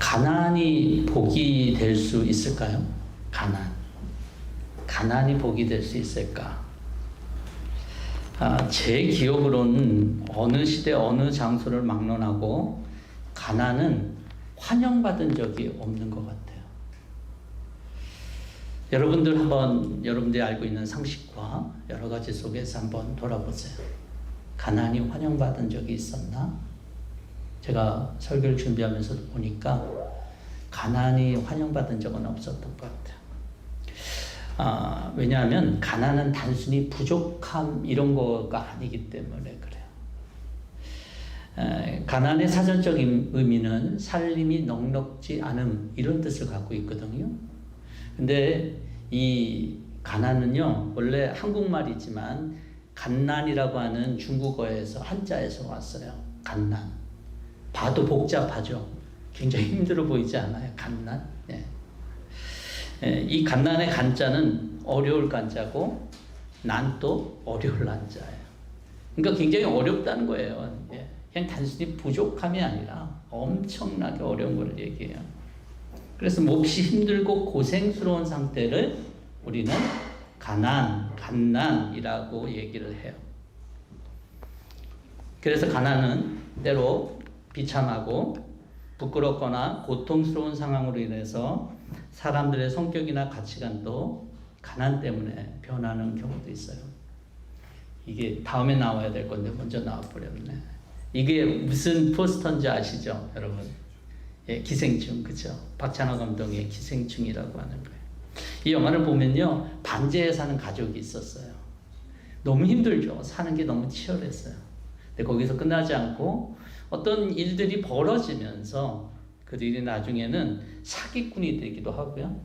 가난이 복이 될 수 있을까요? 가난이 복이 될 수 있을까? 제 기억으로는 어느 시대 어느 장소를 막론하고 가난은 환영받은 적이 없는 것 같아요. 여러분들 한번 여러분들이 알고 있는 상식과 여러 가지 속에서 한번 돌아보세요. 가난이 환영받은 적이 있었나? 제가 설교를 준비하면서 보니까 가난이 환영받은 적은 없었던 것 같아요. 왜냐하면 가난은 단순히 부족함 이런 거가 아니기 때문에 그래요. 가난의 사전적 의미는 살림이 넉넉지 않음 이런 뜻을 갖고 있거든요. 근데 이 가난은요 원래 한국말이지만 갓난이라고 하는 중국어에서 한자에서 왔어요. 갓난. 봐도 복잡하죠. 굉장히 힘들어 보이지 않아요? 갓난. 예. 이 갓난의 간자는 어려울 간자고 난도 어려울 난자예요. 그러니까 굉장히 어렵다는 거예요. 예. 그냥 단순히 부족함이 아니라 엄청나게 어려운 걸 얘기해요. 그래서 몹시 힘들고 고생스러운 상태를 우리는 갓난이라고 얘기를 해요. 그래서 가난은 때로 비참하고 부끄럽거나 고통스러운 상황으로 인해서 사람들의 성격이나 가치관도 가난 때문에 변하는 경우도 있어요. 이게 다음에 나와야 될 건데 먼저 나와버렸네. 이게 무슨 포스터인지 아시죠, 여러분? 예, 기생충, 그죠? 박찬호 감독의 기생충이라고 하는 거예요. 이 영화를 보면요, 반지하에 사는 가족이 있었어요. 너무 힘들죠. 사는 게 너무 치열했어요. 근데 거기서 끝나지 않고 어떤 일들이 벌어지면서 그들이 나중에는 사기꾼이 되기도 하고요.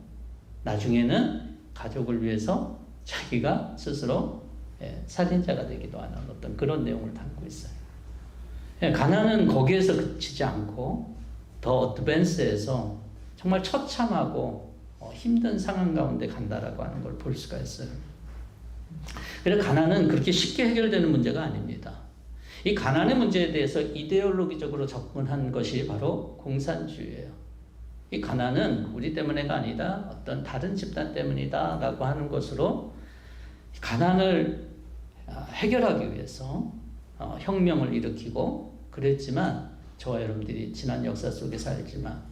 나중에는 가족을 위해서 자기가 스스로 살인자가 되기도 하는 어떤 그런 내용을 담고 있어요. 가난은 거기에서 그치지 않고 더 어드밴스해서 정말 처참하고 힘든 상황 가운데 간다라고 하는 걸 볼 수가 있어요. 그래서 가난은 그렇게 쉽게 해결되는 문제가 아닙니다. 이 가난의 문제에 대해서 이데올로기적으로 접근한 것이 바로 공산주의예요. 이 가난은 우리 때문에가 아니다, 어떤 다른 집단 때문이다 라고 하는 것으로 가난을 해결하기 위해서 혁명을 일으키고 그랬지만 저와 여러분들이 지난 역사 속에서 알지만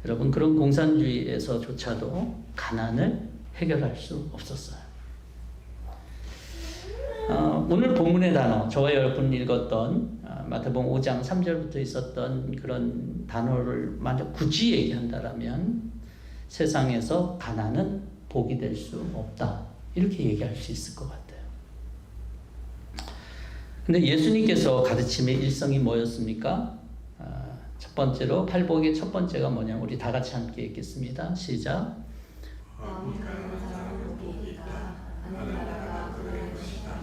여러분 그런 공산주의에서조차도 가난을 해결할 수 없었어요. 오늘 본문의 단어, 저와 여러분 읽었던 마태복음 5장 3절부터 있었던 그런 단어를 만약 굳이 얘기한다면 세상에서 가난은 복이 될 수 없다 이렇게 얘기할 수 있을 것 같아요. 근데 예수님께서 가르침의 일성이 뭐였습니까? 첫 번째로 팔복의 첫 번째가 뭐냐, 우리 다 같이 함께 읽겠습니다. 시작.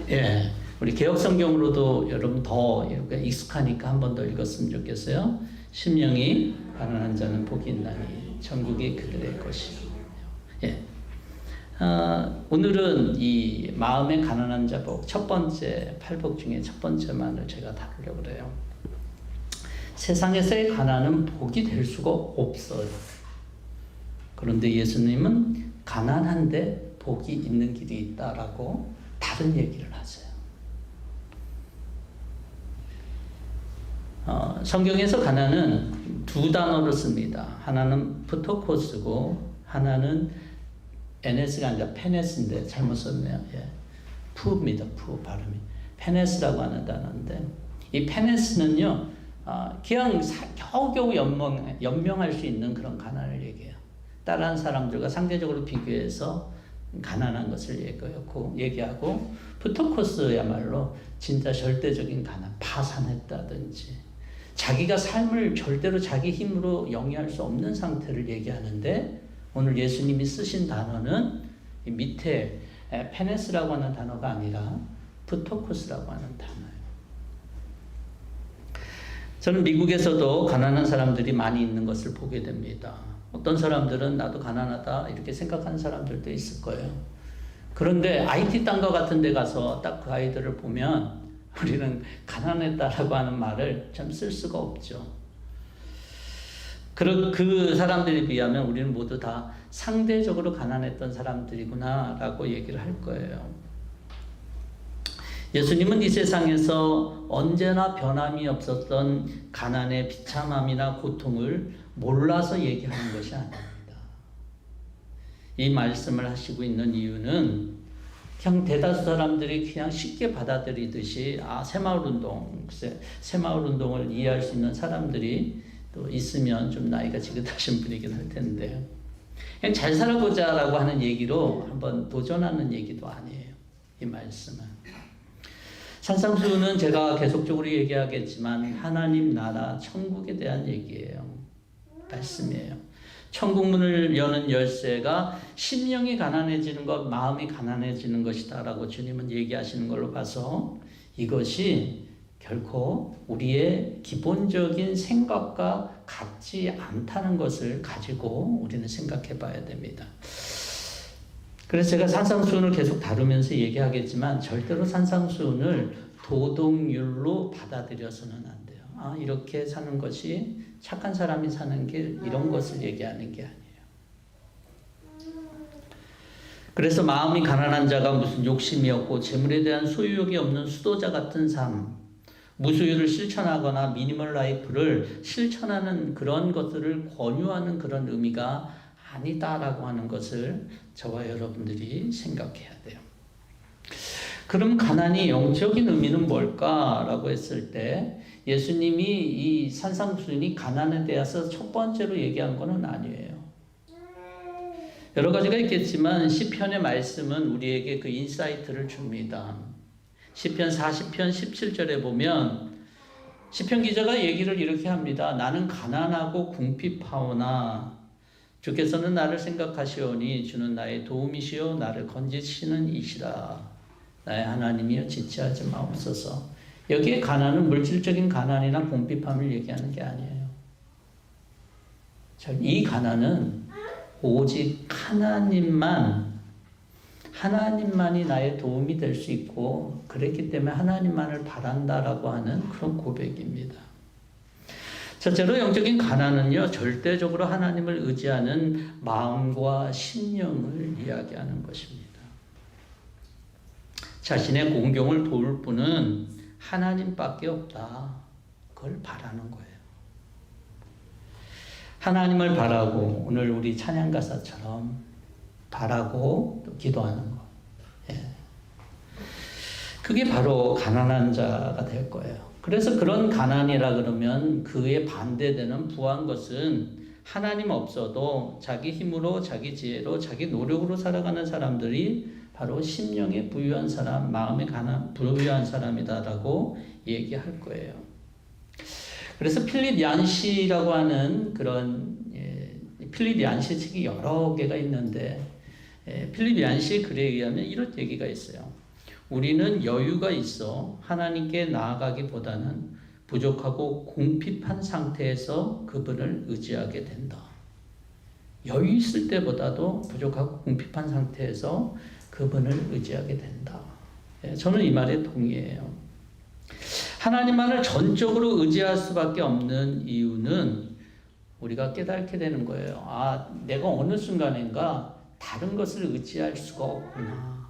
예, 우리 개혁성경으로도 여러분 더 익숙하니까 한 번 더 읽었으면 좋겠어요. 심령이 가난한 자는 복이 있나니 천국이 그들의 것이요. 예. 오늘은 이 마음의 가난한 자 복, 첫 번째 팔복 중에 첫 번째만을 제가 다루려고 그래요. 세상에서의 가난은 복이 될 수가 없어요. 그런데 예수님은 가난한데 복이 있는 길이 있다라고 다른 얘기를 하세요. 성경에서 가난은 두 단어를 씁니다. 하나는 프토코스고 하나는 NS가 아니라 페네스인데 잘못 썼네요. 예. 푸입니다. 푸 발음이. 페네스라고 하는 단어인데 이 페네스는요 그냥 겨우겨우 연명할 수 있는 그런 가난을 얘기해요. 다른 사람들과 상대적으로 비교해서 가난한 것을 얘기하고 프토코스야말로 진짜 절대적인 가난, 파산했다든지 자기가 삶을 절대로 자기 힘으로 영위할 수 없는 상태를 얘기하는데 오늘 예수님이 쓰신 단어는 밑에 페네스라고 하는 단어가 아니라 프토코스라고 하는 단어예요. 저는 미국에서도 가난한 사람들이 많이 있는 것을 보게 됩니다. 어떤 사람들은 나도 가난하다 이렇게 생각하는 사람들도 있을 거예요. 그런데 IT 땅과 같은 데 가서 딱 그 아이들을 보면 우리는 가난했다라고 하는 말을 참 쓸 수가 없죠. 그 사람들에 비하면 우리는 모두 다 상대적으로 가난했던 사람들이구나라고 얘기를 할 거예요. 예수님은 이 세상에서 언제나 변함이 없었던 가난의 비참함이나 고통을 몰라서 얘기하는 것이 아닙니다. 이 말씀을 하시고 있는 이유는 그냥 대다수 사람들이 그냥 쉽게 받아들이듯이 새마을운동을 이해할 수 있는 사람들이 또 있으면 좀 나이가 지긋하신 분이긴 할 텐데요. 그냥 잘 살아보자라고 하는 얘기로 한번 도전하는 얘기도 아니에요. 이 말씀은. 산상수훈은 제가 계속적으로 얘기하겠지만 하나님 나라 천국에 대한 얘기예요. 말씀이에요. 천국 문을 여는 열쇠가 심령이 가난해지는 것, 마음이 가난해지는 것이다 라고 주님은 얘기하시는 걸로 봐서 이것이 결코 우리의 기본적인 생각과 같지 않다는 것을 가지고 우리는 생각해 봐야 됩니다. 그래서 제가 산상수훈을 계속 다루면서 얘기하겠지만 절대로 산상수훈을 도덕률로 받아들여서는 안 돼요. 이렇게 사는 것이 착한 사람이 사는 길, 이런 것을 얘기하는 게 아니에요. 그래서 마음이 가난한 자가 무슨 욕심이 없고 재물에 대한 소유욕이 없는 수도자 같은 삶, 무소유를 실천하거나 미니멀 라이프를 실천하는 그런 것들을 권유하는 그런 의미가 아니다라고 하는 것을 저와 여러분들이 생각해야 돼요. 그럼 가난이 영적인 의미는 뭘까라고 했을 때 예수님이 이 산상수훈이 가난에 대해서 첫 번째로 얘기한 것은 아니에요. 여러 가지가 있겠지만 시편의 말씀은 우리에게 그 인사이트를 줍니다. 시편 40편 17절에 보면 시편 기자가 얘기를 이렇게 합니다. 나는 가난하고 궁핍하오나 주께서는 나를 생각하시오니 주는 나의 도움이시오 나를 건지시는 이시라. 나의 하나님이여 지체하지 마옵소서. 여기에 가난은 물질적인 가난이나 궁핍함을 얘기하는 게 아니에요. 이 가난은 오직 하나님만이 나의 도움이 될 수 있고 그랬기 때문에 하나님만을 바란다라고 하는 그런 고백입니다. 첫째로 영적인 가난은요, 절대적으로 하나님을 의지하는 마음과 심령을 이야기하는 것입니다. 자신의 공경을 도울 분은 하나님밖에 없다. 그걸 바라는 거예요. 하나님을 바라고 오늘 우리 찬양 가사처럼 바라고 또 기도하는 것. 그게 바로 가난한 자가 될 거예요. 그래서 그런 가난이라 그러면 그에 반대되는 부한 것은 하나님 없어도 자기 힘으로, 자기 지혜로, 자기 노력으로 살아가는 사람들이 바로 심령에 부유한 사람, 마음에 부유한 사람이다라고 얘기할 거예요. 그래서 필립 얀시라고 하는 그런 필립 얀시 책이 여러 개가 있는데 필립 얀시의 글에 의하면 이런 얘기가 있어요. 우리는 여유가 있어 하나님께 나아가기보다는 부족하고 궁핍한 상태에서 그분을 의지하게 된다. 여유 있을 때보다도 부족하고 궁핍한 상태에서 그분을 의지하게 된다. 저는 이 말에 동의해요. 하나님만을 전적으로 의지할 수밖에 없는 이유는 우리가 깨닫게 되는 거예요. 내가 어느 순간인가 다른 것을 의지할 수가 없구나.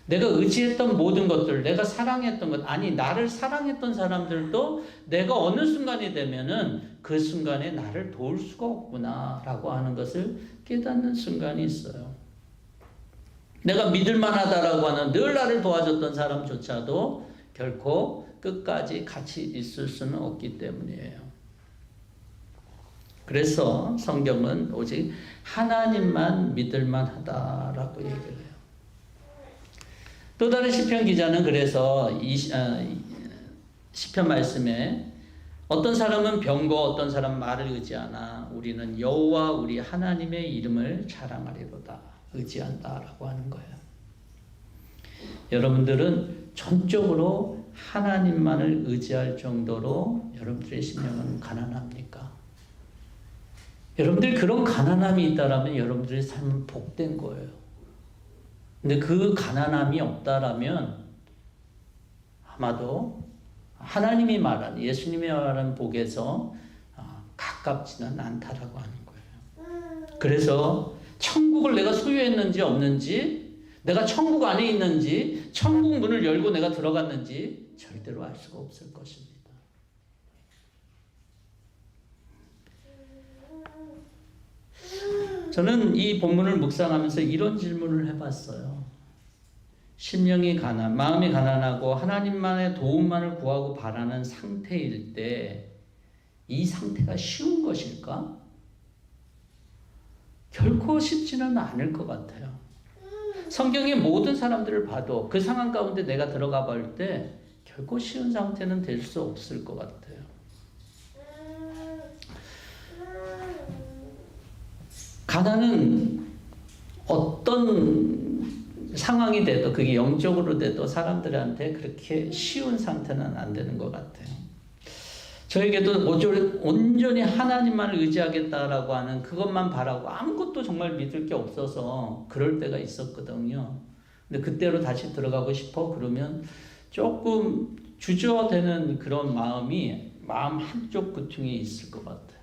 내가 의지했던 모든 것들, 내가 사랑했던 것, 나를 사랑했던 사람들도 내가 어느 순간이 되면은 그 순간에 나를 도울 수가 없구나 라고 하는 것을 깨닫는 순간이 있어요. 내가 믿을만하다라고 하는 늘 나를 도와줬던 사람조차도 결코 끝까지 같이 있을 수는 없기 때문이에요. 그래서 성경은 오직 하나님만 믿을만하다라고 얘기를 해요. 또 다른 시편 기자는 그래서 시편 말씀에 어떤 사람은 병거, 어떤 사람은 말을 의지하나 우리는 여호와 우리 하나님의 이름을 자랑하리로다. 의지한다라고 하는 거예요. 여러분들은 전적으로 하나님만을 의지할 정도로 여러분들의 심령은 가난합니까? 여러분들이 그런 가난함이 있다라면 여러분들의 삶은 복된 거예요. 근데 그 가난함이 없다라면 아마도 하나님이 말한, 예수님이 말한 복에서 가깝지는 않다라고 하는 거예요. 그래서 천국을 내가 소유했는지 없는지, 내가 천국 안에 있는지, 천국 문을 열고 내가 들어갔는지 절대로 알 수가 없을 것입니다. 저는 이 본문을 묵상하면서 이런 질문을 해봤어요. 심령이 마음이 가난하고 하나님만의 도움만을 구하고 바라는 상태일 때 이 상태가 쉬운 것일까? 결코 쉽지는 않을 것 같아요. 성경의 모든 사람들을 봐도 그 상황 가운데 내가 들어가 볼 때 결코 쉬운 상태는 될 수 없을 것 같아요. 가난은 어떤 상황이 돼도, 그게 영적으로 돼도 사람들한테 그렇게 쉬운 상태는 안 되는 것 같아요. 저에게도 온전히 하나님만을 의지하겠다라고 하는 그것만 바라고 아무것도 정말 믿을 게 없어서 그럴 때가 있었거든요. 근데 그때로 다시 들어가고 싶어 그러면 조금 주저되는 그런 마음 한쪽 구퉁이 있을 것 같아요.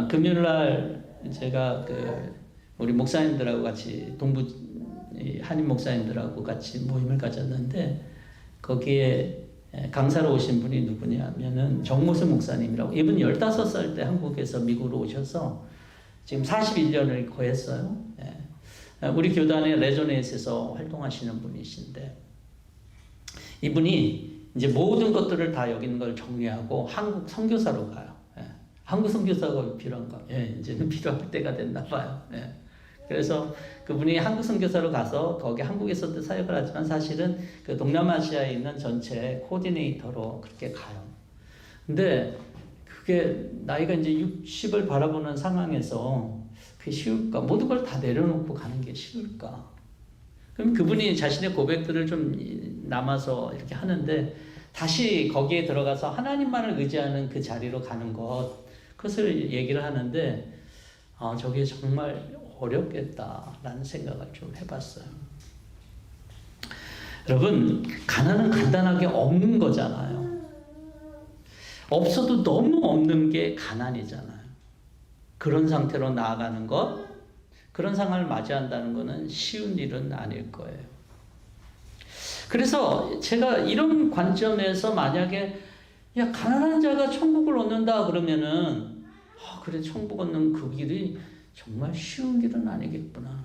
금요일날 제가 우리 목사님들하고 같이 한인 목사님들하고 같이 모임을 가졌는데 거기에 강사로 오신 분이 누구냐면은 정모수 목사님이라고, 이분 15살 때 한국에서 미국으로 오셔서 지금 41년을 거했어요. 우리 교단의 레조네이스에서 활동하시는 분이신데, 이분이 이제 모든 것들을 다 여기 있는 걸 정리하고 한국 선교사로 가요. 한국 선교사가 필요한가? 이제는 필요할 때가 됐나 봐요. 그래서 그분이 한국 선교사로 가서 거기 한국에서도 사역을 하지만 사실은 그 동남아시아에 있는 전체 코디네이터로 그렇게 가요. 근데 그게 나이가 이제 60을 바라보는 상황에서 그게 쉬울까? 모든 걸 다 내려놓고 가는 게 쉬울까? 그럼 그분이 자신의 고백들을 좀 남아서 이렇게 하는데, 다시 거기에 들어가서 하나님만을 의지하는 그 자리로 가는 그것을 얘기를 하는데, 저게 정말 어렵겠다라는 생각을 좀 해봤어요. 여러분, 가난은 간단하게 없는 거잖아요. 없어도 너무 없는 게 가난이잖아요. 그런 상태로 나아가는 것, 그런 상황을 맞이한다는 것은 쉬운 일은 아닐 거예요. 그래서 제가 이런 관점에서 만약에 가난한 자가 천국을 얻는다 그러면은 그래, 천국 얻는 그 길이 정말 쉬운 길은 아니겠구나.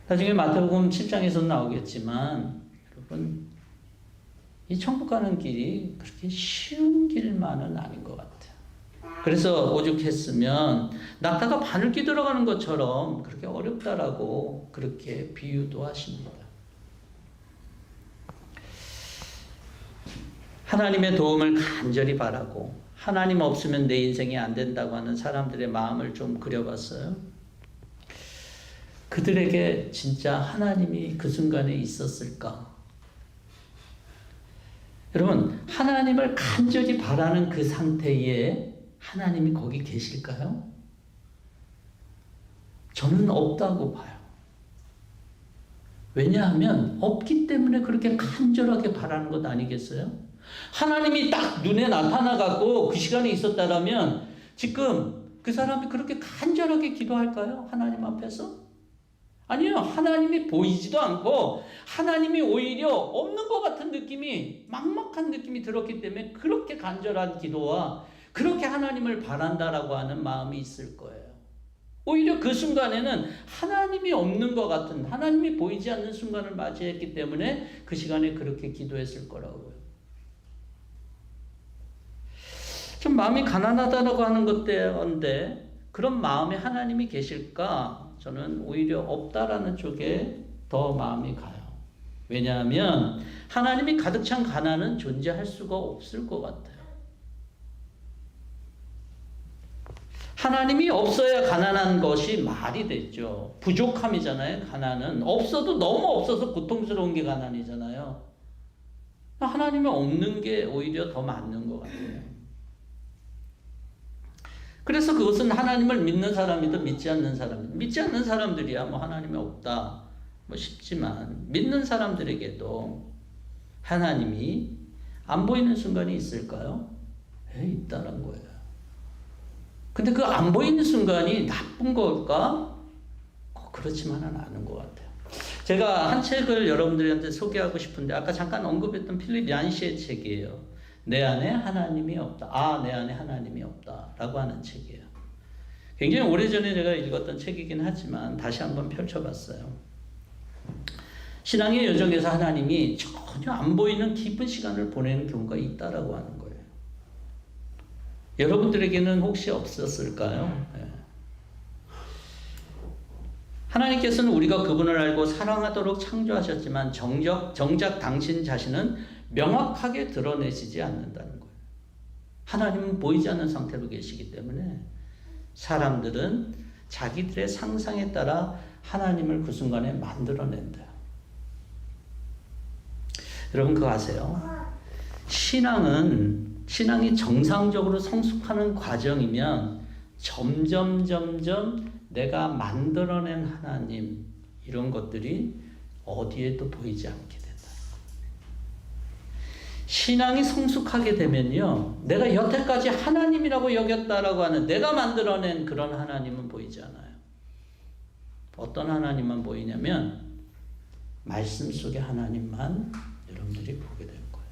나중에 마태복음 7장에서 나오겠지만 여러분, 이 천국 가는 길이 그렇게 쉬운 길만은 아닌 것 같아요. 그래서 오죽했으면 낙타가 바늘기 들어가는 것처럼 그렇게 어렵다라고 그렇게 비유도 하십니다. 하나님의 도움을 간절히 바라고 하나님 없으면 내 인생이 안 된다고 하는 사람들의 마음을 좀 그려봤어요. 그들에게 진짜 하나님이 그 순간에 있었을까? 여러분, 하나님을 간절히 바라는 그 상태에 하나님이 거기 계실까요? 저는 없다고 봐요. 왜냐하면 없기 때문에 그렇게 간절하게 바라는 것 아니겠어요? 하나님이 딱 눈에 나타나갖고 그 시간에 있었다라면 지금 그 사람이 그렇게 간절하게 기도할까요? 하나님 앞에서? 아니요. 하나님이 보이지도 않고 하나님이 오히려 없는 것 같은 느낌이, 막막한 느낌이 들었기 때문에 그렇게 간절한 기도와 그렇게 하나님을 바란다라고 하는 마음이 있을 거예요. 오히려 그 순간에는 하나님이 없는 것 같은, 하나님이 보이지 않는 순간을 맞이했기 때문에 그 시간에 그렇게 기도했을 거라고요. 좀 마음이 가난하다라고 하는 것 때문에 그런 마음에 하나님이 계실까? 저는 오히려 없다라는 쪽에 더 마음이 가요. 왜냐하면 하나님이 가득 찬 가난은 존재할 수가 없을 것 같아요. 하나님이 없어야 가난한 것이 말이 되죠. 부족함이잖아요. 가난은 없어도 너무 없어서 고통스러운 게 가난이잖아요. 하나님이 없는 게 오히려 더 맞는 것 같아요. 그래서 그것은 하나님을 믿는 사람이든 믿지 않는 사람들이야 뭐 하나님이 없다 뭐 싶지만, 믿는 사람들에게도 하나님이 안 보이는 순간이 있을까요? 있다는 거예요. 근데 그 안 보이는 순간이 나쁜 걸까? 그렇지만은 않은 것 같아요. 제가 한 책을 여러분들한테 소개하고 싶은데 아까 잠깐 언급했던 필립 얀시의 책이에요. 내 안에 하나님이 없다. 내 안에 하나님이 없다. 라고 하는 책이에요. 굉장히 오래전에 제가 읽었던 책이긴 하지만 다시 한번 펼쳐봤어요. 신앙의 여정에서 하나님이 전혀 안 보이는 깊은 시간을 보내는 경우가 있다라고 하는 거예요. 여러분들에게는 혹시 없었을까요? 네. 하나님께서는 우리가 그분을 알고 사랑하도록 창조하셨지만 정작 당신 자신은 명확하게 드러내시지 않는다는 거예요. 하나님은 보이지 않는 상태로 계시기 때문에 사람들은 자기들의 상상에 따라 하나님을 그 순간에 만들어낸대요. 여러분 그거 아세요? 신앙이 정상적으로 성숙하는 과정이면 점점 내가 만들어낸 하나님 이런 것들이 어디에도 보이지 않게 된다. 신앙이 성숙하게 되면요, 내가 여태까지 하나님이라고 여겼다라고 하는 내가 만들어낸 그런 하나님은 보이지 않아요. 어떤 하나님만 보이냐면 말씀 속의 하나님만 여러분들이 보게 될 거예요.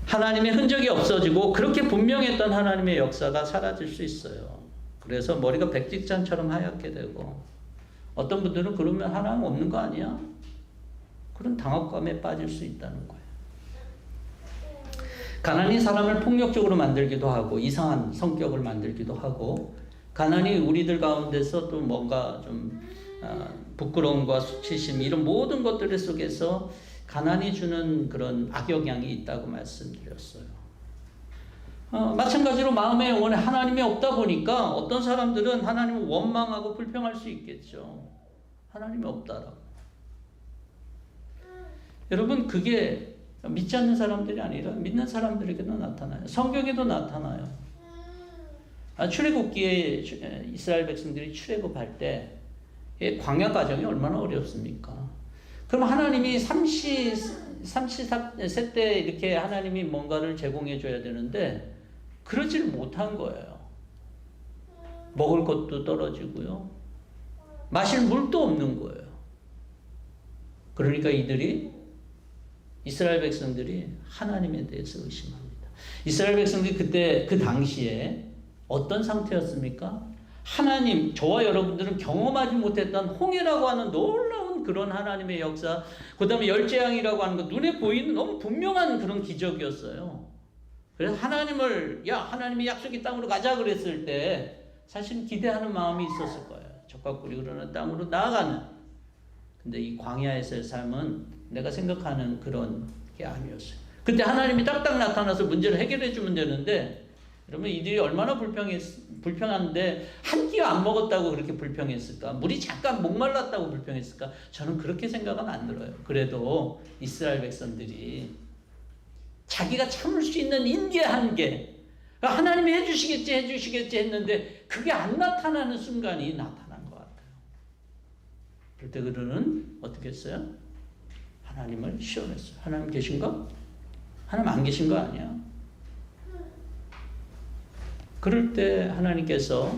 하나님의 흔적이 없어지고 그렇게 분명했던 하나님의 역사가 사라질 수 있어요. 그래서 머리가 백직잔처럼 하얗게 되고 어떤 분들은 그러면 하나님 없는 거 아니야? 그런 당혹감에 빠질 수 있다는 거예요. 가난이 사람을 폭력적으로 만들기도 하고 이상한 성격을 만들기도 하고 가난이 우리들 가운데서 또 뭔가 좀 부끄러움과 수치심 이런 모든 것들 속에서 가난이 주는 그런 악영향이 있다고 말씀드렸어요. 마찬가지로 마음의 영혼에 하나님이 없다 보니까 어떤 사람들은 하나님을 원망하고 불평할 수 있겠죠. 하나님이 없다라고. 여러분 그게 믿지 않는 사람들이 아니라 믿는 사람들에게도 나타나요. 성경에도 나타나요. 출애굽기에 이스라엘 백성들이 출애굽할 때 광야 과정이 얼마나 어렵습니까? 그럼 하나님이 삼시세 때 이렇게 하나님이 뭔가를 제공해 줘야 되는데 그러지를 못한 거예요. 먹을 것도 떨어지고요. 마실 물도 없는 거예요. 그러니까 이스라엘 백성들이 하나님에 대해서 의심합니다. 이스라엘 백성들이 그때 그 당시에 어떤 상태였습니까? 하나님, 저와 여러분들은 경험하지 못했던 홍해라고 하는 놀라운 그런 하나님의 역사, 그 다음에 열재앙이라고 하는 거 눈에 보이는 너무 분명한 그런 기적이었어요. 그래서 하나님이 약속의 땅으로 가자 그랬을 때 사실 기대하는 마음이 있었을 거예요. 적과 꿀이 흐르는 땅으로 나아가는. 근데 이 광야에서의 삶은 내가 생각하는 그런 게 아니었어요. 그때 하나님이 딱딱 나타나서 문제를 해결해 주면 되는데 여러분 이들이 얼마나 불평한데 한 끼 안 먹었다고 그렇게 불평했을까? 물이 잠깐 목말랐다고 불평했을까? 저는 그렇게 생각은 안 들어요. 그래도 이스라엘 백성들이 자기가 참을 수 있는 인계 한계, 하나님이 해주시겠지 했는데 그게 안 나타나는 순간이 나타난 것 같아요. 그럴 때 그들은 어떻게 했어요? 하나님을 시험했어요. 하나님 계신가? 하나님 안 계신 거 아니야? 그럴 때 하나님께서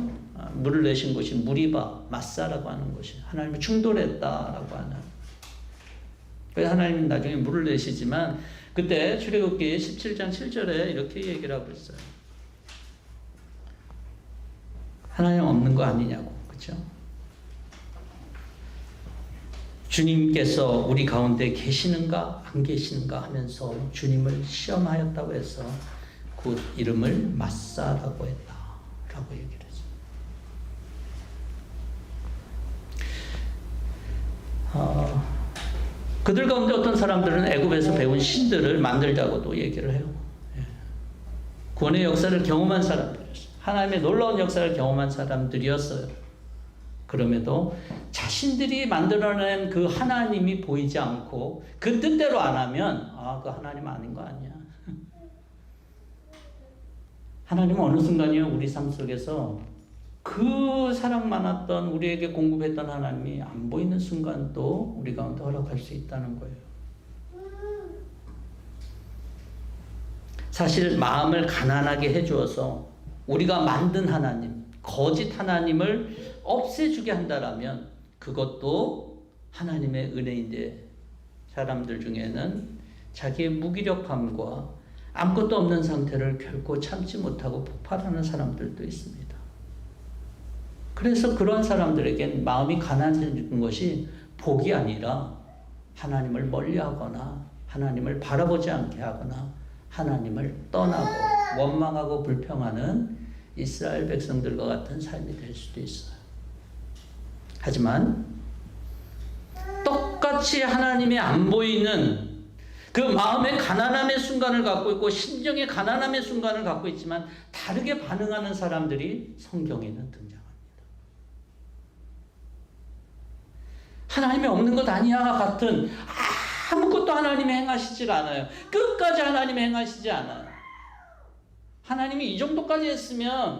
물을 내신 곳이 무리바, 마사라고 하는 곳이 하나님을 충돌했다라고 하는. 그래서 하나님은 나중에 물을 내시지만 그때 출애굽기 17장 7절에 이렇게 얘기를 하고 있어요. 하나님 없는 거 아니냐고, 그렇죠? 주님께서 우리 가운데 계시는가 안 계시는가 하면서 주님을 시험하였다고 해서 그 이름을 마사라고 했다라고 얘기를 했어요. 그들 가운데 어떤 사람들은 애굽에서 배운 신들을 만들자고도 얘기를 해요. 구원의 역사를 경험한 사람들이었어요. 하나님의 놀라운 역사를 경험한 사람들이었어요. 그럼에도 자신들이 만들어낸 그 하나님이 보이지 않고 그 뜻대로 안 하면 그 하나님 아닌 거 아니야. 하나님은 어느 순간이요 우리 삶 속에서 그 사랑 많았던 우리에게 공급했던 하나님이 안 보이는 순간도 우리 가운데 허락할 수 있다는 거예요. 사실 마음을 가난하게 해주어서 우리가 만든 하나님, 거짓 하나님을 없애주게 한다라면 그것도 하나님의 은혜인데, 사람들 중에는 자기의 무기력함과 아무것도 없는 상태를 결코 참지 못하고 폭발하는 사람들도 있습니다. 그래서 그런 사람들에겐 마음이 가난해지는 것이 복이 아니라 하나님을 멀리하거나 하나님을 바라보지 않게 하거나 하나님을 떠나고 원망하고 불평하는 이스라엘 백성들과 같은 삶이 될 수도 있어요. 하지만 똑같이 하나님이 안 보이는 그 마음의 가난함의 순간을 갖고 있고 심정의 가난함의 순간을 갖고 있지만 다르게 반응하는 사람들이 성경에는 등장합니다. 하나님이 없는 것 아니야 같은, 아무것도 하나님이 행하시질 않아요. 끝까지 하나님이 행하시지 않아요. 하나님이 이 정도까지 했으면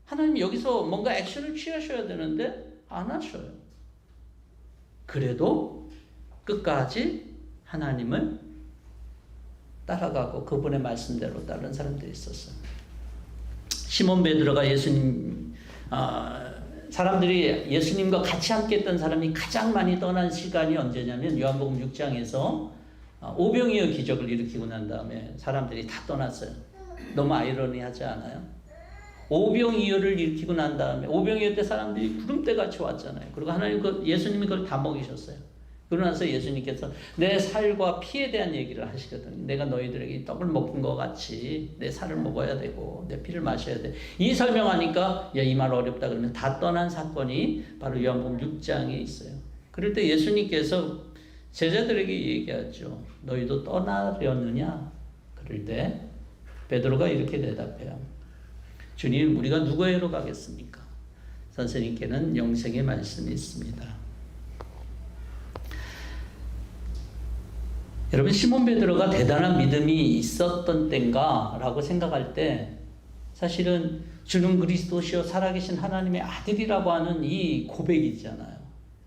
하나님이 여기서 뭔가 액션을 취하셔야 되는데 안 하셔요. 그래도 끝까지 하나님을 따라가고 그분의 말씀대로 따르는 사람들이 있었어요. 시몬 베드로가 사람들이 예수님과 같이 함께 했던 사람이 가장 많이 떠난 시간이 언제냐면 요한복음 6장에서 오병이어 기적을 일으키고 난 다음에 사람들이 다 떠났어요. 너무 아이러니하지 않아요? 오병이어를 일으키고 난 다음에 오병이어 때 사람들이 구름대 같이 왔잖아요. 그리고 예수님이 그걸 다 먹이셨어요. 그러고 나서 예수님께서 내 살과 피에 대한 얘기를 하시거든요. 내가 너희들에게 떡을 먹은 것 같이 내 살을 먹어야 되고 내 피를 마셔야 돼. 이 설명하니까 이 말 어렵다 그러면 다 떠난 사건이 바로 요한복음 6장에 있어요. 그럴 때 예수님께서 제자들에게 얘기하죠. 너희도 떠나려느냐? 그럴 때 베드로가 이렇게 대답해요. 주님, 우리가 누구에게로 가겠습니까? 선생님께는 영생의 말씀이 있습니다. 여러분, 시몬 베드로가 대단한 믿음이 있었던 때인가 라고 생각할 때 사실은 주는 그리스도시요 살아계신 하나님의 아들이라고 하는 이 고백이 있잖아요.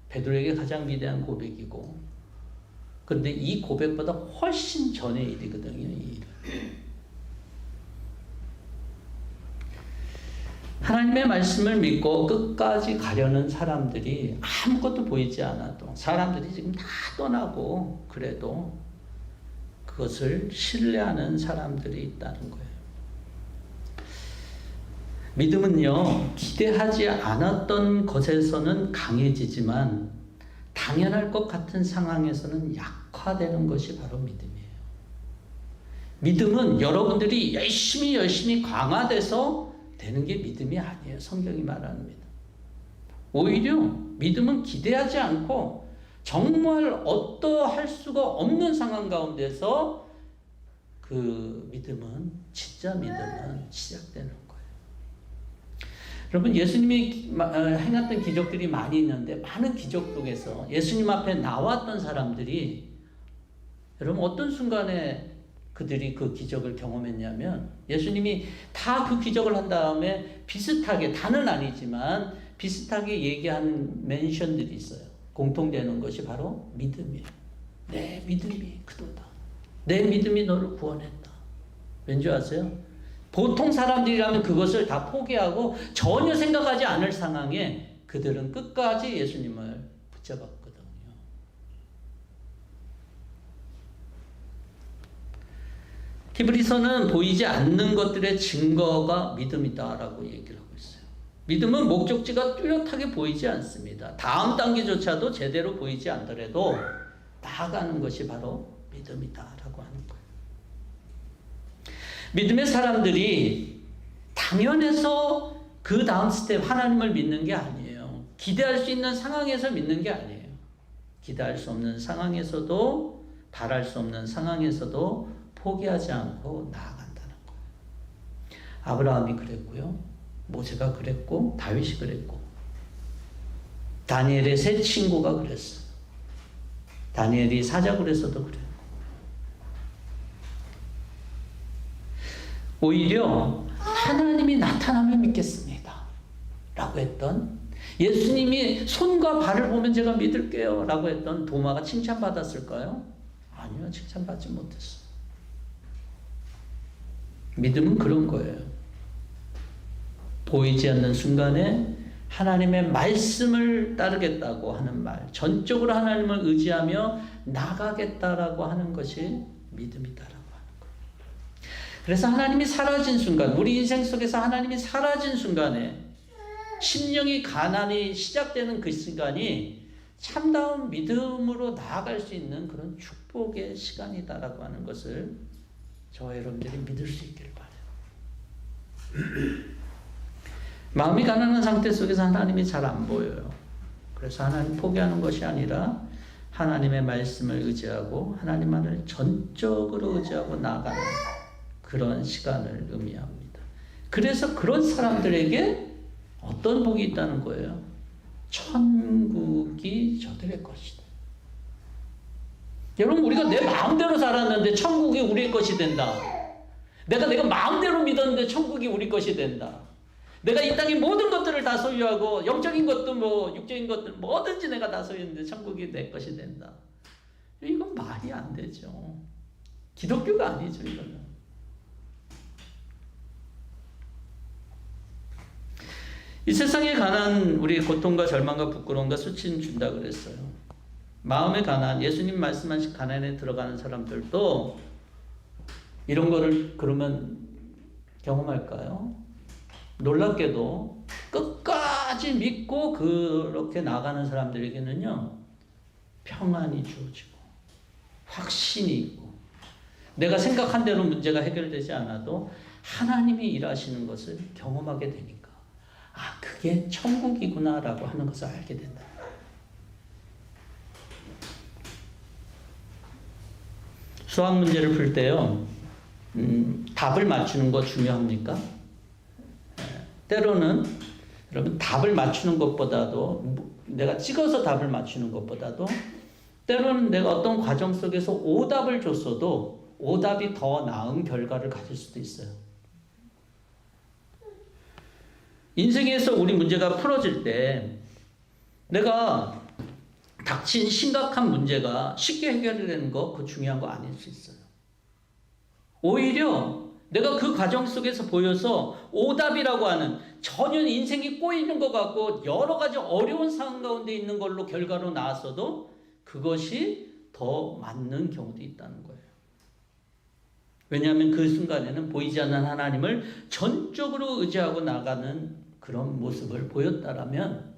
베드로에게 가장 위대한 고백이고, 그런데 이 고백보다 훨씬 전의 일이거든요. 이 일은. 하나님의 말씀을 믿고 끝까지 가려는 사람들이 아무것도 보이지 않아도, 사람들이 지금 다 떠나고 그래도 그것을 신뢰하는 사람들이 있다는 거예요. 믿음은요, 기대하지 않았던 것에서는 강해지지만 당연할 것 같은 상황에서는 약화되는 것이 바로 믿음이에요. 믿음은 여러분들이 열심히 강화돼서 되는 게 믿음이 아니에요. 성경이 말하는 믿음. 오히려 믿음은 기대하지 않고 정말 어떠할 수가 없는 상황 가운데서 그 믿음은, 진짜 믿음은 시작되는 거예요. 여러분, 예수님이 행했던 기적들이 많이 있는데 많은 기적 속에서 예수님 앞에 나왔던 사람들이 여러분 어떤 순간에 그들이 그 기적을 경험했냐면, 예수님이 다 그 기적을 한 다음에 비슷하게, 다는 아니지만 비슷하게 얘기하는 멘션들이 있어요. 공통되는 것이 바로 믿음이에요. 내 믿음이 크도다. 내 믿음이 너를 구원했다. 왠지 아세요? 보통 사람들이라면 그것을 다 포기하고 전혀 생각하지 않을 상황에 그들은 끝까지 예수님을 붙잡았거든요. 히브리서는 보이지 않는 것들의 증거가 믿음이다라고 얘기를 하고 있어요. 믿음은 목적지가 뚜렷하게 보이지 않습니다. 다음 단계조차도 제대로 보이지 않더라도 나아가는 것이 바로 믿음이다라고 하는 거예요. 믿음의 사람들이 당연해서 그 다음 스텝 하나님을 믿는 게 아니에요. 기대할 수 있는 상황에서 믿는 게 아니에요. 기대할 수 없는 상황에서도, 바랄 수 없는 상황에서도 포기하지 않고 나아간다는 거예요. 아브라함이 그랬고요. 모세가 그랬고, 다윗이 그랬고, 다니엘의 세 친구가 그랬어요. 다니엘이 사자굴에서도 그래요. 오히려 하나님이 나타나면 믿겠습니다 라고 했던, 예수님이 손과 발을 보면 제가 믿을게요 라고 했던 도마가 칭찬받았을까요? 아니요, 칭찬받지 못했어요. 믿음은 그런 거예요. 보이지 않는 순간에 하나님의 말씀을 따르겠다고 하는 말, 전적으로 하나님을 의지하며 나가겠다라고 하는 것이 믿음이다라고 하는 거예요. 그래서 하나님이 사라진 순간, 우리 인생 속에서 하나님이 사라진 순간에 심령이 가난이 시작되는 그 순간이 참다운 믿음으로 나아갈 수 있는 그런 축복의 시간이다라고 하는 것을 저와 여러분들이 믿을 수 있기를 바라요. 마음이 가난한 상태 속에서 하나님이 잘 안 보여요. 그래서 하나님 포기하는 것이 아니라 하나님의 말씀을 의지하고 하나님만을 전적으로 의지하고 나가는 그런 시간을 의미합니다. 그래서 그런 사람들에게 어떤 복이 있다는 거예요? 천국이 저들의 것이다. 여러분, 우리가 내 마음대로 살았는데 천국이 우리의 것이 된다. 내가 마음대로 믿었는데 천국이 우리 것이 된다. 내가 이 땅의 모든 것들을 다 소유하고 영적인 것도 뭐 육적인 것들 뭐든지 내가 다 소유했는데 천국이 내 것이 된다. 이건 말이 안 되죠. 기독교가 아니죠, 이거는. 이 세상의 가난, 우리 고통과 절망과 부끄러움과 수치는 준다 그랬어요. 마음의 가난, 예수님 말씀하신 가난에 들어가는 사람들도 이런 거를 그러면 경험할까요? 놀랍게도 끝까지 믿고 그렇게 나가는 사람들에게는요, 평안이 주어지고 확신이 있고 내가 생각한 대로 문제가 해결되지 않아도 하나님이 일하시는 것을 경험하게 되니까 아, 그게 천국이구나라고 하는 것을 알게 된다. 수학 문제를 풀 때요, 답을 맞추는 거 중요합니까? 때로는 여러분 답을 맞추는 것보다도 내가 찍어서 답을 맞추는 것보다도 때로는 내가 어떤 과정 속에서 오답을 줬어도 오답이 더 나은 결과를 가질 수도 있어요. 인생에서 우리 문제가 풀어질 때 내가 닥친 심각한 문제가 쉽게 해결되는 거 그거 중요한 거 아닐 수 있어요. 오히려 내가 그 과정 속에서 보여서 오답이라고 하는 전혀 인생이 꼬이는 것 같고 여러 가지 어려운 상황 가운데 있는 걸로 결과로 나왔어도 그것이 더 맞는 경우도 있다는 거예요. 왜냐하면 그 순간에는 보이지 않는 하나님을 전적으로 의지하고 나가는 그런 모습을 보였다라면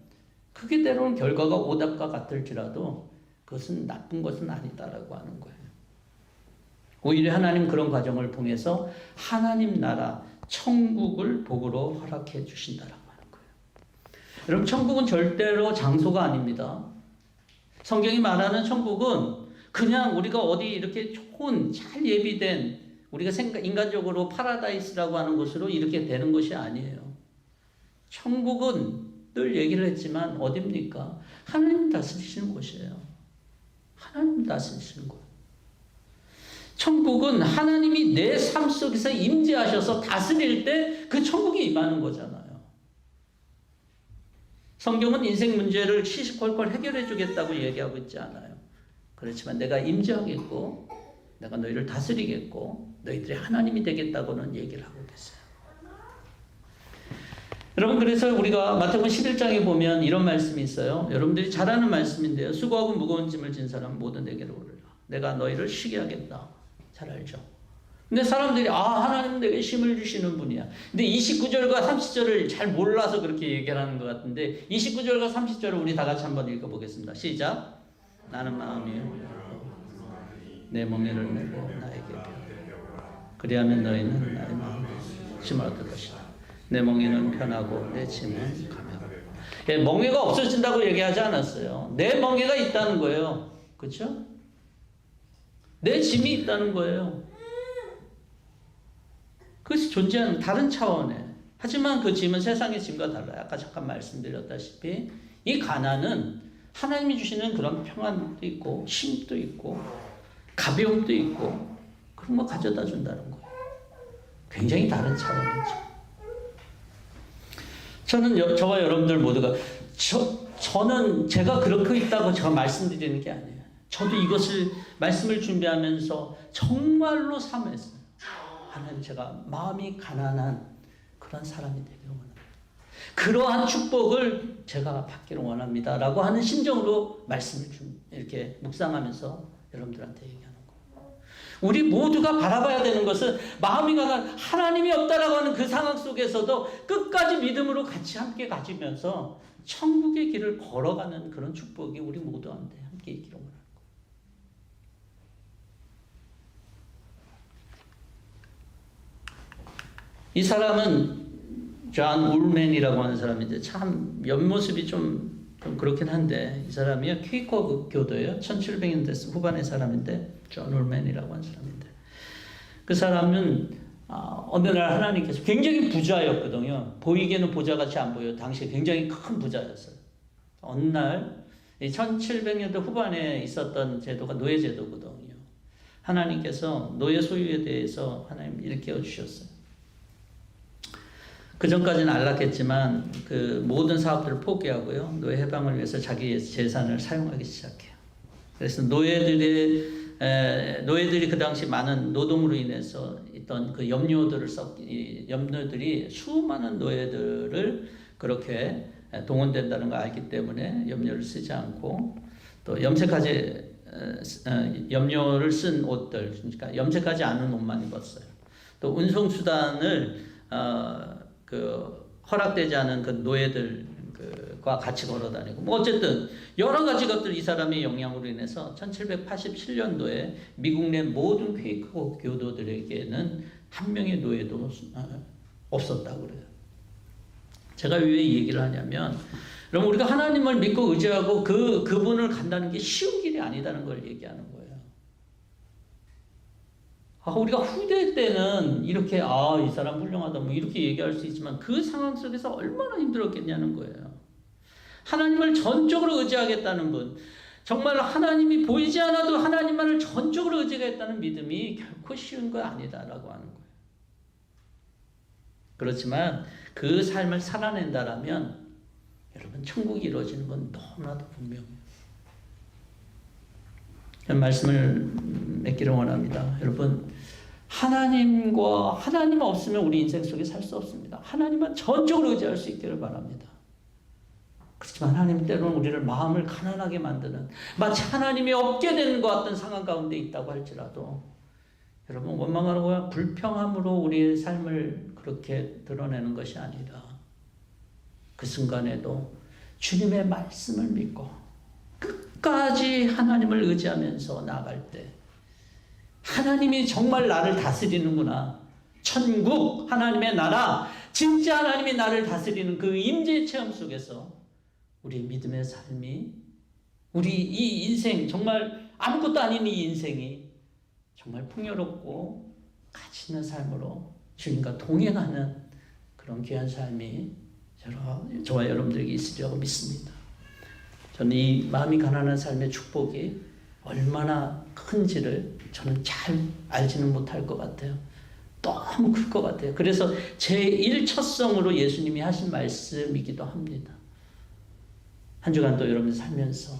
그게 때로는 결과가 오답과 같을지라도 그것은 나쁜 것은 아니다라고 하는 거예요. 오히려 하나님 그런 과정을 통해서 하나님 나라 천국을 복으로 허락해 주신다라고 하는 거예요. 여러분, 천국은 절대로 장소가 아닙니다. 성경이 말하는 천국은 그냥 우리가 어디 이렇게 좋은 잘 예비된 우리가 인간적으로 파라다이스라고 하는 곳으로 이렇게 되는 것이 아니에요. 천국은 늘 얘기를 했지만 어딥니까? 하나님 다스리시는 곳이에요. 하나님 다스리시는 곳. 천국은 하나님이 내 삶 속에서 임재하셔서 다스릴 때 그 천국이 임하는 거잖아요. 성경은 인생 문제를 시시콜콜 해결해 주겠다고 얘기하고 있지 않아요. 그렇지만 내가 임재하겠고 내가 너희를 다스리겠고 너희들이 하나님이 되겠다고는 얘기를 하고 계세요. 여러분, 그래서 우리가 마태복음 11장에 보면 이런 말씀이 있어요. 여러분들이 잘 아는 말씀인데요. 수고하고 무거운 짐을 진 사람 모두 내게로 오르라. 내가 너희를 쉬게 하겠다. 잘 알죠? 근데 사람들이 하나님 내게 쉼을 주시는 분이야. 근데 29절과 30절을 잘 몰라서 그렇게 얘기를 하는 것 같은데 29절과 30절을 우리 다 같이 한번 읽어보겠습니다. 시작. 나는 마음이 내 멍에를 메고 나에게 배우라. 그리하면 너희는 나의 마음에 쉼을 얻을 것이다. 내 멍에는 편하고 내 짐은 가볍다. 멍에가 없어진다고 얘기하지 않았어요. 내 멍에가 있다는 거예요. 그렇죠? 내 짐이 있다는 거예요. 그것이 존재하는 다른 차원에. 하지만 그 짐은 세상의 짐과 달라요. 아까 잠깐 말씀드렸다시피 이 가난은 하나님이 주시는 그런 평안도 있고 쉼도 있고 가벼움도 있고 그런 거 가져다 준다는 거예요. 굉장히 다른 차원이죠. 저는 저와 여러분들 모두가 저는 제가 그렇게 있다고 제가 말씀드리는 게 아니에요. 저도 이것을 말씀을 준비하면서 정말로 사모했어요. 하나님, 제가 마음이 가난한 그런 사람이 되기를 원합니다. 그러한 축복을 제가 받기를 원합니다. 라고 하는 심정으로 말씀을 이렇게 묵상하면서 여러분들한테 얘기하는 거예요. 우리 모두가 바라봐야 되는 것은 마음이 가난한 하나님이 없다라고 하는 그 상황 속에서도 끝까지 믿음으로 같이 함께 가지면서 천국의 길을 걸어가는 그런 축복이 우리 모두한테 함께 있기를 원합니다. 이 사람은 존 울맨이라고 하는 사람인데 참 옆모습이 좀 그렇긴 한데 이 사람이 퀘이커 교도예요. 1700년대 후반의 사람인데 존 울맨이라고 하는 사람인데 그 사람은 어느 날 하나님께서 굉장히 부자였거든요. 보이기에는 부자같이 안 보여요. 당시에 굉장히 큰 부자였어요. 어느 날 1700년대 후반에 있었던 제도가 노예제도거든요. 하나님께서 노예 소유에 대해서 하나님 일깨워 주셨어요. 그 전까지는 안락했지만 그 모든 사업들을 포기하고요. 노예 해방을 위해서 자기의 재산을 사용하기 시작해요. 그래서 노예들이 그 당시 많은 노동으로 인해서 있던 그 염료들이 수많은 노예들을 그렇게 동원된다는 걸 알기 때문에 염료를 쓰지 않고 또 염료를 쓴 옷들, 그러니까 염색하지 않은 옷만 입었어요. 또 운송수단을 허락되지 않은 그 노예들과 같이 걸어다니고, 뭐 어쨌든 여러 가지 것들 이 사람의 영향으로 인해서 1787년도에 미국 내 모든 퀘이커 교도들에게는 한 명의 노예도 없었다고 그래요. 제가 왜 이 얘기를 하냐면, 여러분 우리가 하나님을 믿고 의지하고 그분을 간다는 게 쉬운 길이 아니다는 걸 얘기하는 거예요. 우리가 후대 때는 이렇게 이 사람 훌륭하다 뭐 이렇게 얘기할 수 있지만 그 상황 속에서 얼마나 힘들었겠냐는 거예요. 하나님을 전적으로 의지하겠다는 분, 정말 하나님이 보이지 않아도 하나님만을 전적으로 의지하겠다는 믿음이 결코 쉬운 거 아니다라고 하는 거예요. 그렇지만 그 삶을 살아낸다라면 여러분 천국이 이루어지는 건 너무나도 분명해요. 말씀을 맺기를 원합니다. 여러분, 하나님 없으면 우리 인생 속에 살 수 없습니다. 하나님만 전적으로 의지할 수 있기를 바랍니다. 그렇지만 하나님 때로는 우리를 마음을 가난하게 만드는, 마치 하나님이 없게 되는 것 같은 상황 가운데 있다고 할지라도 여러분 원망하고 불평함으로 우리의 삶을 그렇게 드러내는 것이 아니라 그 순간에도 주님의 말씀을 믿고 끝까지 하나님을 의지하면서 나아갈 때 하나님이 정말 나를 다스리는구나. 천국, 하나님의 나라, 진짜 하나님이 나를 다스리는 그 임재 체험 속에서 우리 믿음의 삶이, 우리 이 인생, 정말 아무것도 아닌 이 인생이 정말 풍요롭고 가치 있는 삶으로 주님과 동행하는 그런 귀한 삶이 저와 여러분들에게 있으리라고 믿습니다. 저는 이 마음이 가난한 삶의 축복이 얼마나 큰지를 저는 잘 알지는 못할 것 같아요. 너무 클 것 같아요. 그래서 제1첫성으로 예수님이 하신 말씀이기도 합니다. 한 주간도 여러분 살면서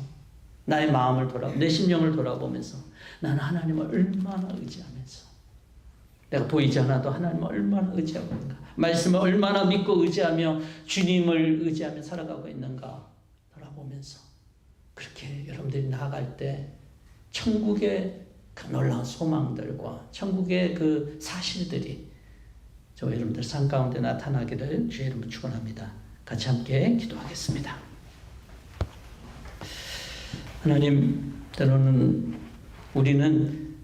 나의 마음을 내 심령을 돌아보면서 나는 하나님을 얼마나 의지하면서, 내가 보이지 않아도 하나님을 얼마나 의지하고 있는가, 말씀을 얼마나 믿고 의지하며 주님을 의지하며 살아가고 있는가 돌아보면서 그렇게 여러분들이 나아갈 때 천국의 그 놀라운 소망들과 천국의 그 사실들이 저와 여러분들 삶 가운데 나타나기를 주의 이름으로 축원합니다. 같이 함께 기도하겠습니다. 하나님, 때로는 우리는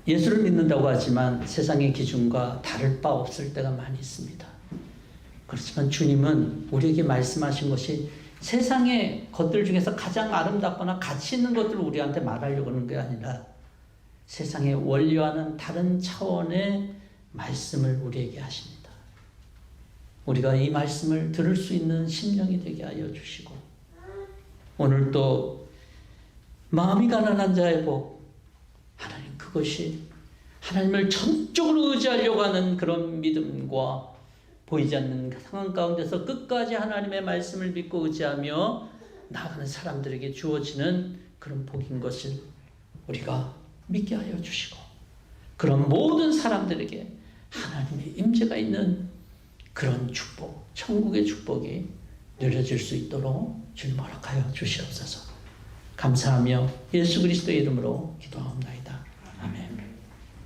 예수를 믿는다고 하지만 세상의 기준과 다를 바 없을 때가 많이 있습니다. 그렇지만 주님은 우리에게 말씀하신 것이 세상의 것들 중에서 가장 아름답거나 가치 있는 것들을 우리한테 말하려고 하는 게 아니라 세상의 원리와는 다른 차원의 말씀을 우리에게 하십니다. 우리가 이 말씀을 들을 수 있는 심령이 되게 하여 주시고, 오늘 또 마음이 가난한 자의 복, 하나님, 그것이 하나님을 전적으로 의지하려고 하는 그런 믿음과 보이지 않는 상황 가운데서 끝까지 하나님의 말씀을 믿고 의지하며 나아가는 사람들에게 주어지는 그런 복인 것을 우리가 믿게 하여 주시고, 그런 모든 사람들에게 하나님의 임재가 있는 그런 축복, 천국의 축복이 누려질 수 있도록 주님 허락하여 주시옵소서. 감사하며 예수 그리스도의 이름으로 기도하옵나이다.